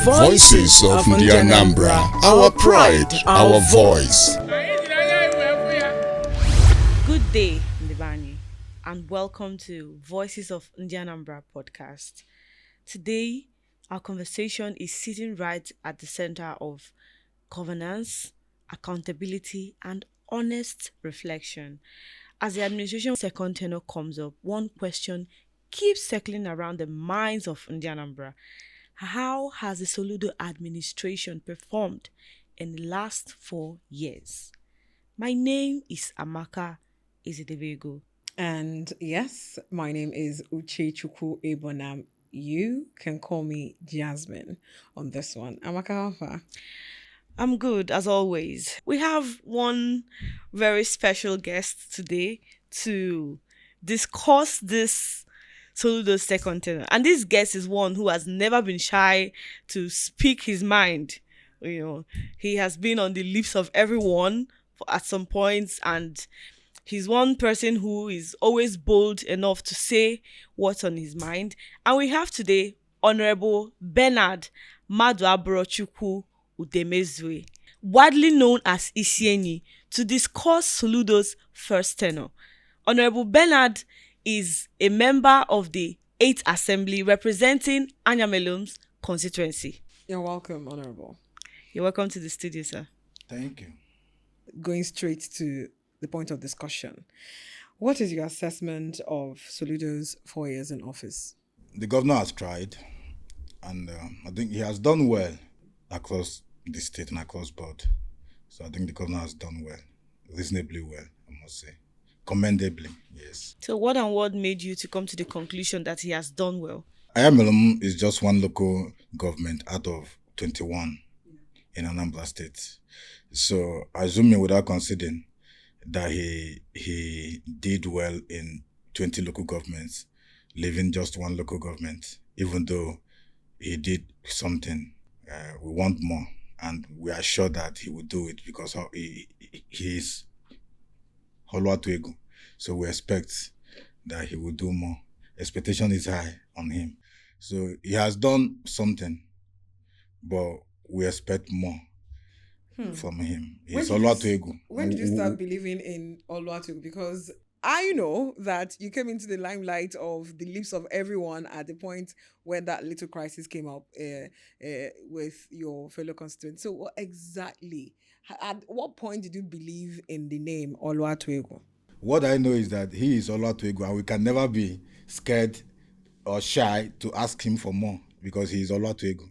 Voices of Ndi Anambra, our pride, our voice. Good day, Ndibani, and welcome to Voices of Ndi Anambra podcast. Today, our conversation is sitting right at the center of governance, accountability, and honest reflection. As the administration's second tenure comes up, one question keeps circling around the minds of Ndi Anambra. How has the Soludo administration performed in the last 4 years? My name is Amaka Ezedebego. And yes, my name is Uche Chukwu Ebonam. You can call me Jasmine on this one. Amaka, how far? I'm good, as always. We have one very special guest today to discuss this Soludo's second tenure. And this guest is one who has never been shy to speak his mind. You know, he has been on the lips of everyone at some points, and he's one person who is always bold enough to say what's on his mind. And we have today Honorable Bernard Maduabrochukwu Udemezue, widely known as Enyi, to discuss Soludo's first tenure. Honorable Bernard is a member of the 8th Assembly representing Anyamelum's constituency. You're welcome, Honorable. You're welcome to the studio, sir. Thank you. Going straight to the point of discussion, what is your assessment of Soludo's 4 years in office? The governor has tried, and I think he has done well across the state and across board. So I think the governor has done well, reasonably well, I must say. Commendably, yes. So what and what made you to come to the conclusion that he has done well? Ayamelum is just one local government out of 21 in Anambra State. So assuming without considering that he did well in 20 local governments, leaving just one local government, even though he did something, we want more. And we are sure that he will do it because he is Oluwatoegu. So we expect that he will do more. Expectation is high on him. So he has done something, but we expect more from him. He's Oluwatoegu. When did you start believing in Oluwatoegu? Because I know that you came into the limelight of the lips of everyone at the point when that little crisis came up with your fellow constituents. So what exactly, at what point did you believe in the name Oluwatoegu? What I know is that he is Oluwatoegu, and we can never be scared or shy to ask him for more because he is Oluwatoegu,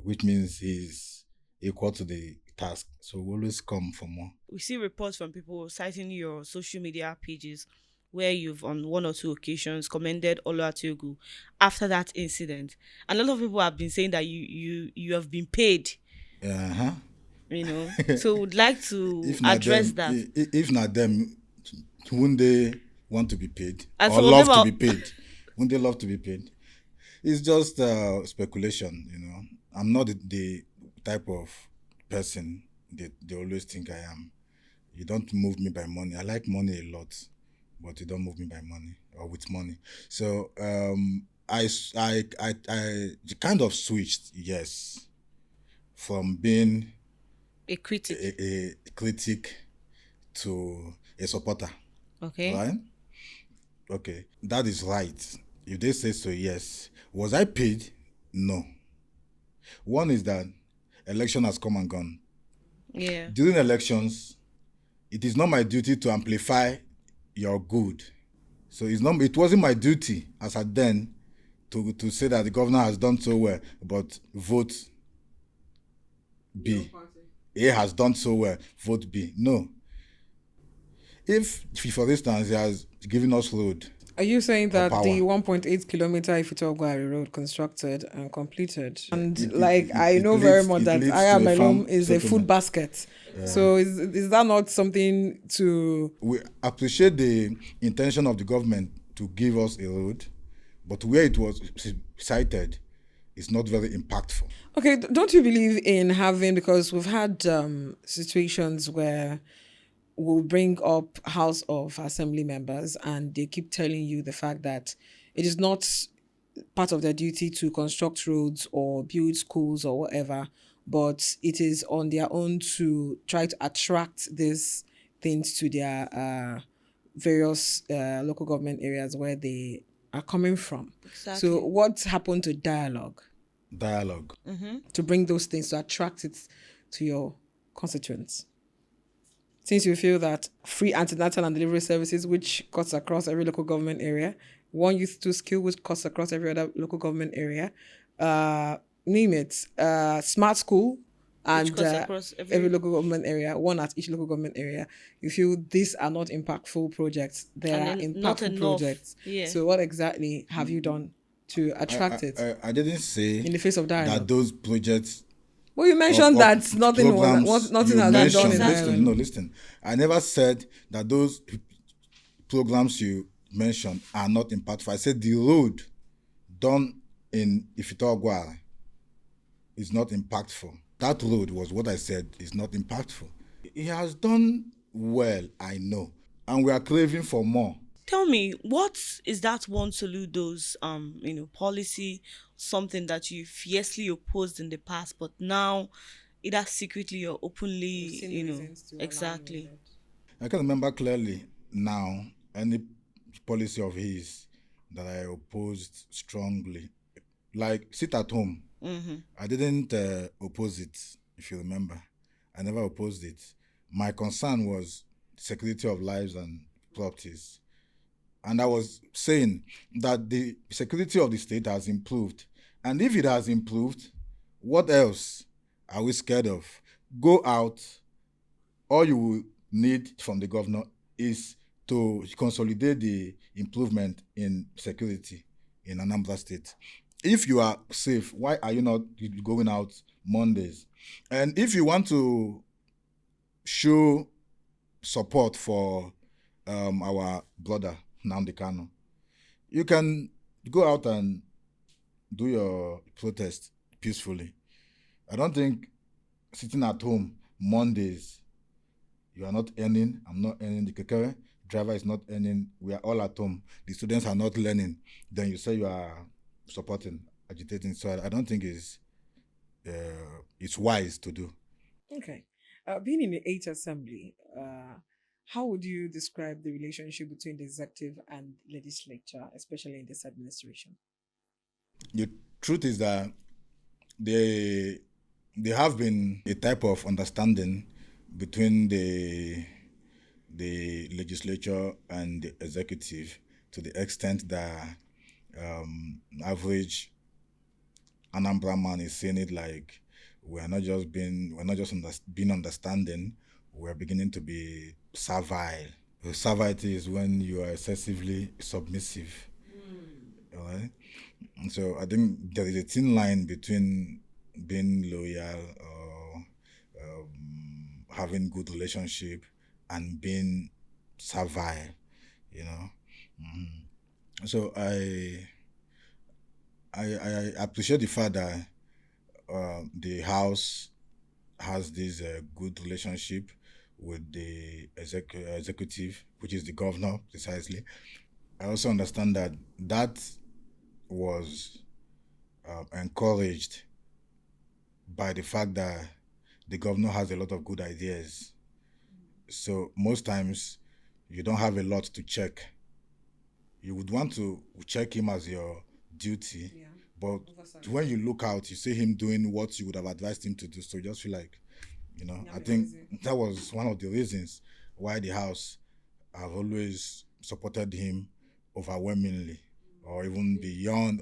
which means he's equal to the task. So we always come for more. We see reports from people citing your social media pages where you've on one or two occasions commended Oluwatoegu after that incident. And a lot of people have been saying that you have been paid. Uh-huh. You know, so would like to address that. If not them, wouldn't they want to be paid and or love to be paid? Wouldn't they love to be paid? It's just speculation, you know. I'm not the type of person they always think I am. You don't move me by money. I like money a lot, but you don't move me by money or with money. So I kind of switched, yes, from being a critic, a critic to a supporter. Okay. Right? Okay. That is right. If they say so, yes. Was I paid? No. One is that election has come and gone. Yeah. During elections, it is not my duty to amplify your good. So it wasn't my duty as at then to say that the governor has done so well, but vote B. A has done so well, vote B. No. If for instance, he has given us road. Are you saying that the 1.8 kilometer Ifitogwari road constructed and completed? And I know very much that Ayamelum is a food basket. Yeah. So is that not something to... We appreciate the intention of the government to give us a road, but where it was cited is not very impactful. Okay, don't you believe in having, because we've had situations where we'll bring up House of Assembly members and they keep telling you the fact that it is not part of their duty to construct roads or build schools or whatever, but it is on their own to try to attract these things to their various local government areas where they are coming from. Exactly. So, what happened to dialogue Dialogue. to bring those things to attract it to your constituents? Since you feel that free antenatal and delivery services, which cuts across every local government area, one youth to skill, which cuts across every other local government area, name it, smart school, and cuts across every local government area, one at each local government area. You feel these are not impactful projects; they And are then not impactful enough. projects. Yeah. So, what exactly have you done to attract it I didn't say in the face of dialogue? that those projects. Well, you mentioned that nothing programs nothing you has been done in mentioned, dialogue. listen. I never said that those programs you mentioned are not impactful. I said the road done in Ifitogwa is not impactful. That road was what I said is not impactful. He has done well, I know, and we are craving for more. Tell me, what is that one Soludo's policy, something that you fiercely opposed in the past, but now either secretly or openly, exactly. I can remember clearly now any policy of his that I opposed strongly. Like sit at home. I didn't oppose it, if you remember. I never opposed it. My concern was security of lives and properties. And I was saying that the security of the state has improved. And if it has improved, what else are we scared of? Go out. All you will need from the governor is to consolidate the improvement in security in Anambra State. If you are safe, why are you not going out Mondays? And if you want to show support for our brother, Nnamdi Kanu, you can go out and do your protest peacefully. I don't think sitting at home Mondays, you are not earning, I'm not earning, the kekere driver is not earning, we are all at home, the students are not learning, then you say you are supporting, agitating. So I don't think it's wise to do. Okay. Being in the 8th Assembly, how would you describe the relationship between the executive and legislature, especially in this administration? The truth is that there have been a type of understanding between the legislature and the executive to the extent that average Anambra man is seeing it like we're not just being understanding, we're beginning to be servile. Servility is when you are excessively submissive. All right? And so I think there is a thin line between being loyal or having good relationship and being servile, So I appreciate the fact that the House has this good relationship with the executive, which is the governor, precisely. I also understand that was encouraged by the fact that the governor has a lot of good ideas. So most times you don't have a lot to check. You would want to check him as your duty, but when you look out, you see him doing what you would have advised him to do. So you just feel like, I think that was one of the reasons why the House have always supported him overwhelmingly, or even beyond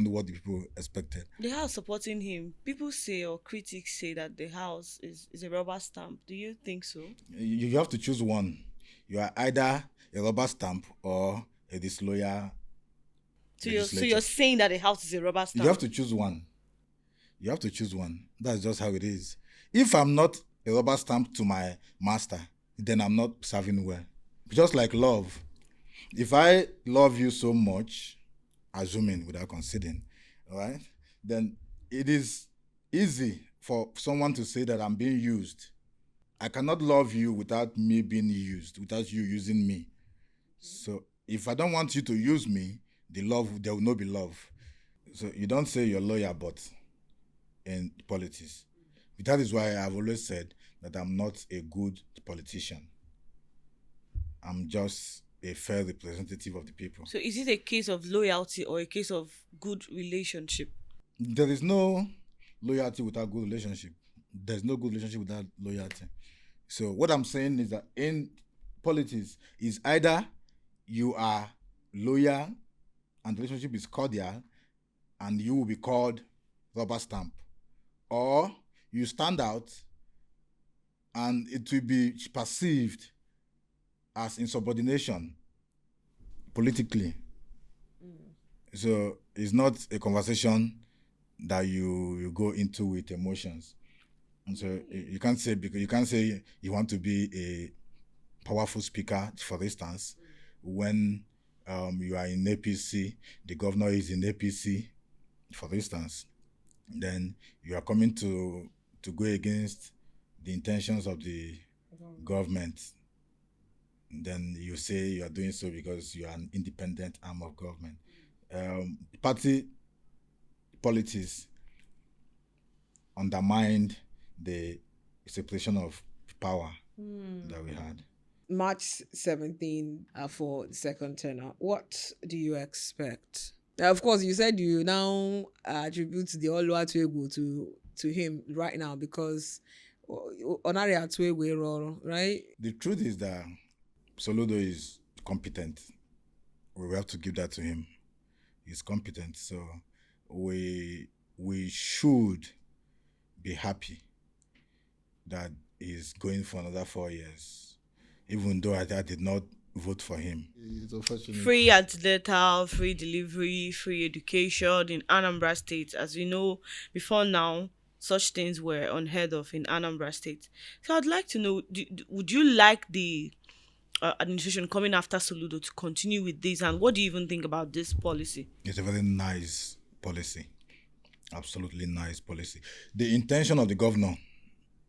what the people expected. The House supporting him, people say, or critics say, that the House is a rubber stamp. Do you think so? You have to choose one. You are either a rubber stamp or a disloyal. So you're saying that the House is a rubber stamp? You have to choose one. That's just how it is. If I'm not a rubber stamp to my master, then I'm not serving well. Just like love. If I love you so much, assuming without considering, all right, then it is easy for someone to say that I'm being used. I cannot love you without me being used, without you using me. So if I don't want you to use me, there will not be love. So you don't say you're lawyer, but in politics. That is why I've always said that I'm not a good politician. I'm just a fair representative of the people. So is it a case of loyalty or a case of good relationship? There is no loyalty without good relationship. There's no good relationship without loyalty. So what I'm saying is that in politics is either you are loyal and the relationship is cordial and you will be called rubber stamp, or you stand out and it will be perceived as insubordination politically. So it's not a conversation that you go into with emotions. And so you can't say, because you can't say you want to be a powerful speaker, for instance, when you are in APC, the governor is in APC, for instance, then you are coming to go against the intentions of the government. Then you say you are doing so because you are an independent arm of government. Party politics undermined the separation of power that we had. March 17 for the second tenor. What do you expect? Of course, you said you now attribute the Oluwatuegwu to him right now because Onari Atuegwu, right? The truth is that Soludo is competent. We have to give that to him. He's competent. So we should be happy that he's going for another 4 years, even though I did not vote for him. It's unfortunate. Free antenatal, free delivery, free education in Anambra State. As we know, before now, such things were unheard of in Anambra State. So I'd like to know, would you like the administration coming after Soludo to continue with this, and what do you even think about this policy? It's a very nice policy. Absolutely nice policy. The intention of the governor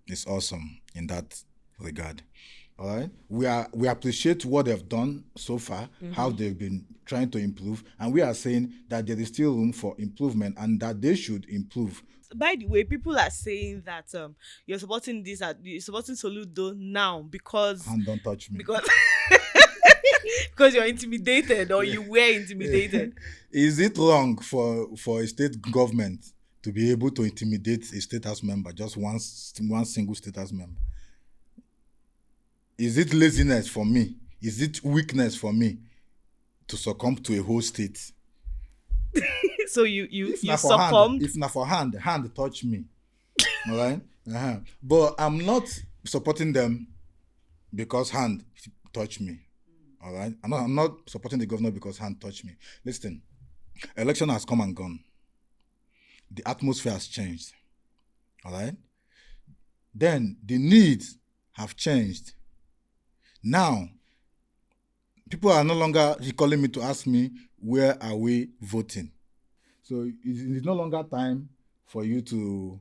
is awesome in that regard. All right, we appreciate what they've done so far, how they've been trying to improve, and we are saying that there is still room for improvement and that they should improve. By the way, people are saying that you're supporting this, you're supporting Soludo now because And don't touch me. because because you're intimidated or you were intimidated. Is it wrong for a state government to be able to intimidate a state house member, just one single state house member? Is it laziness for me? Is it weakness for me to succumb to a whole state? So you If not for succumbed. If not for hand touch me. All right? But I'm not supporting them because hand touch me. All right? I'm not supporting the governor because hand touch me. Listen, election has come and gone. The atmosphere has changed. All right? Then the needs have changed. Now, people are no longer calling me to ask me, where are we voting? So it's no longer time for you to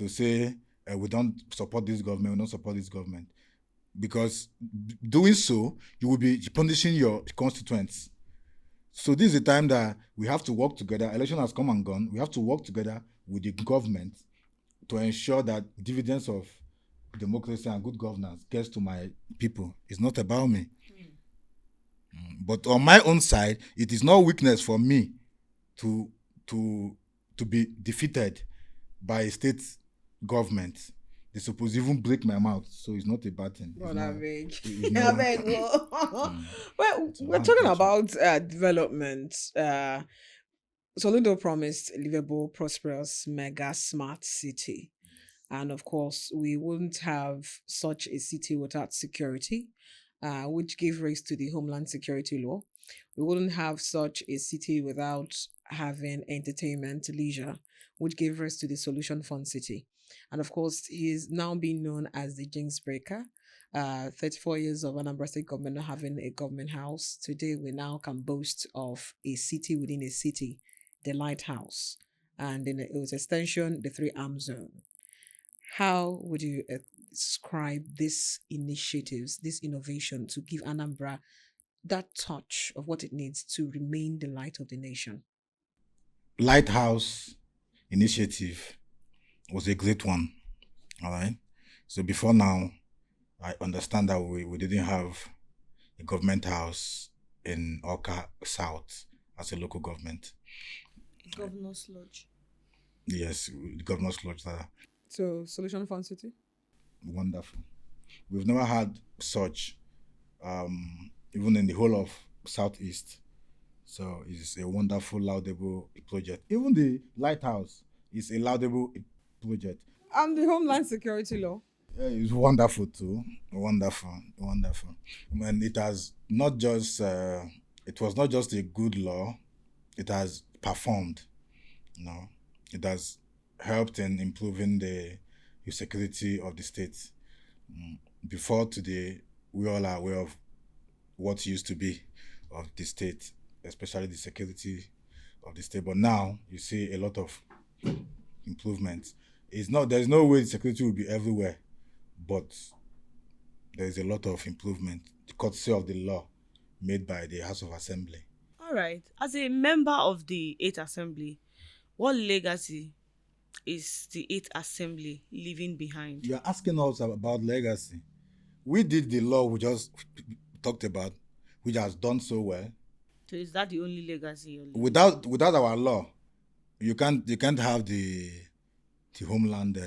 say, we don't support this government, we don't support this government. Because doing so, you will be punishing your constituents. So this is the time that we have to work together. Election has come and gone. We have to work together with the government to ensure that dividends of democracy and good governance gets to my people. It's not about me. But on my own side, it is no weakness for me to be defeated by a state government. They suppose even break my mouth, so it's not a bad thing. Well, So we're talking about development. Soludo promised a livable, prosperous, mega smart city. And of course, we wouldn't have such a city without security, which gave rise to the Homeland Security Law. We wouldn't have such a city without having entertainment, leisure, which gave rise to the Solution Fund City. And of course, he is now being known as the Jinx Breaker. 34 years of Anambra State government not having a government house. Today, we now can boast of a city within a city, the Lighthouse, and in its extension, the Three Arm Zone. How would you describe these initiatives, this innovation to give Anambra that touch of what it needs to remain the light of the nation? lighthouse initiative was a great one. All right. So before now, I understand that we didn't have a government house in Oka South as a local government. Governor's Lodge. Yes, the governor's lodge. So Solution Fund City. Wonderful. We've never had such, even in the whole of Southeast. So it's a wonderful, laudable project. Even the lighthouse is a laudable project. And the Homeland Security Law. It's wonderful too. Wonderful, wonderful. And it has not just, it was not just a good law, it has performed. You know, it has helped in improving the security of the state. Before today, we all are aware of what used to be of the state, especially the security of the state. But now you see a lot of improvements. There's no way the security will be everywhere, but there is a lot of improvement, courtesy of the law made by the House of Assembly. All right. As a member of the 8th Assembly, what legacy is the 8th Assembly leaving behind? You're asking us about legacy. We did the law we just talked about, which has done so well. So is that the only legacy you're leaving? Without our law, you can't have the homeland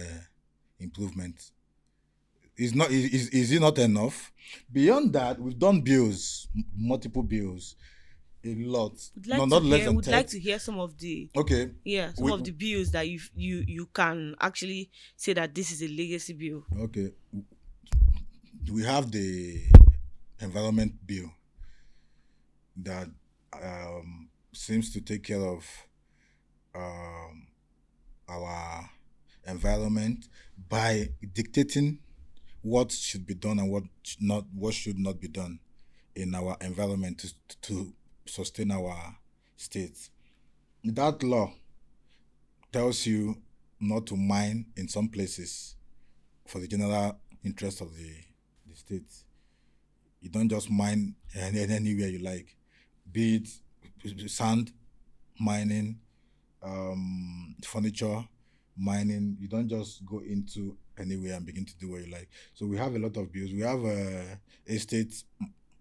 improvement. Is it not enough? Beyond that, we've done bills, multiple bills, a lot. Would like to hear some of the okay. Yeah, some of the bills that you can actually say that this is a legacy bill. Okay. We have the environment bill that seems to take care of our environment by dictating what should be done and what should not be done in our environment to sustain our state. That law tells you not to mine in some places for the general interest of the state. You don't just mine anywhere you like, be it sand mining, furniture mining. You don't just go into anywhere and begin to do what you like. So we have a lot of bills. We have a estate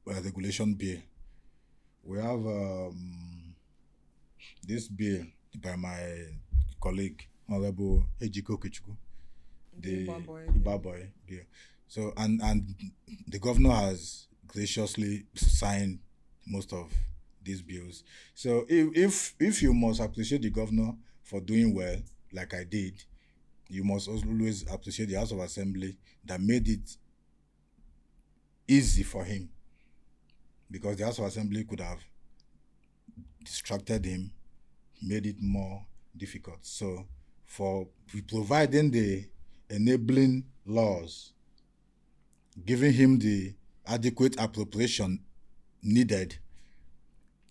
regulation bill. We have this bill by my colleague, Honorable Ejiko Kichuku, the Ibaboy bill. So and the governor has graciously signed most of these bills. So if you must appreciate the governor for doing well, like I did, you must always appreciate the House of Assembly that made it easy for him, because the House of Assembly could have distracted him, made it more difficult. So for providing the enabling laws, giving him the adequate appropriation needed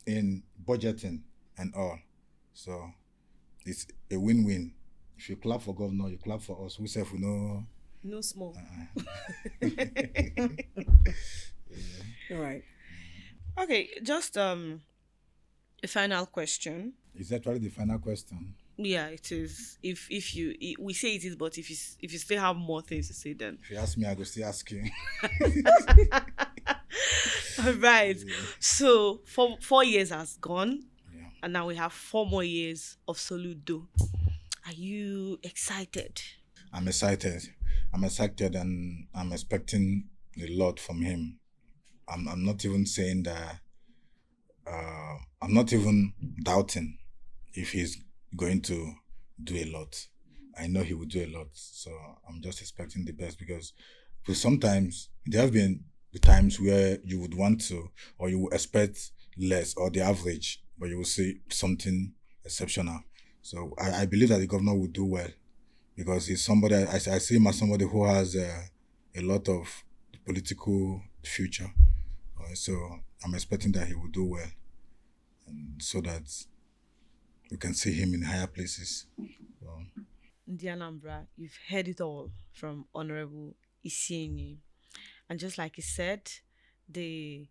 in budgeting and all. So it's a win-win. If you clap for governor, you clap for us. We say we know. No small. Yeah. All right. Okay, just a final question. Is actually the final question. Yeah, it is. If we say it is, but if you still have more things to say, then If you ask me, I go still ask you. all right. Yeah. So 4 years has gone, Yeah. and now we have 4 more years of Soludo. Are you excited? I'm excited. And I'm expecting a lot from him. I'm not even saying that. I'm not even doubting if he's going to do a lot. I know he will do a lot. So I'm just expecting the best, because sometimes there have been the times where you would want to, or you would expect less or the average, but you will see something exceptional. So I believe that the governor will do well, because he's somebody, I see him as somebody who has a lot of political future. So I'm expecting that he will do well, and so that we can see him in higher places. So, Ndi Anambra, you've heard it all from Honorable Enyi. And just like he said, the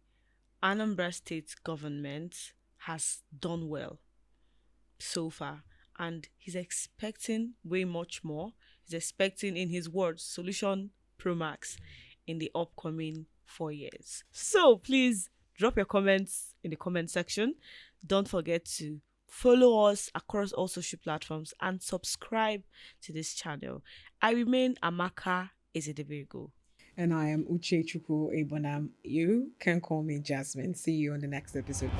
Anambra State government has done well. so far, and he's expecting way much more. He's expecting, in his words, Solution Pro Max in the upcoming 4 years. So please drop your comments in the comment section. Don't forget to follow us across all social platforms and subscribe to this channel. I remain Amaka Ezedebego. And I am Uche Chukwu Ebonam. You can call me Jasmine. See you on the next episode.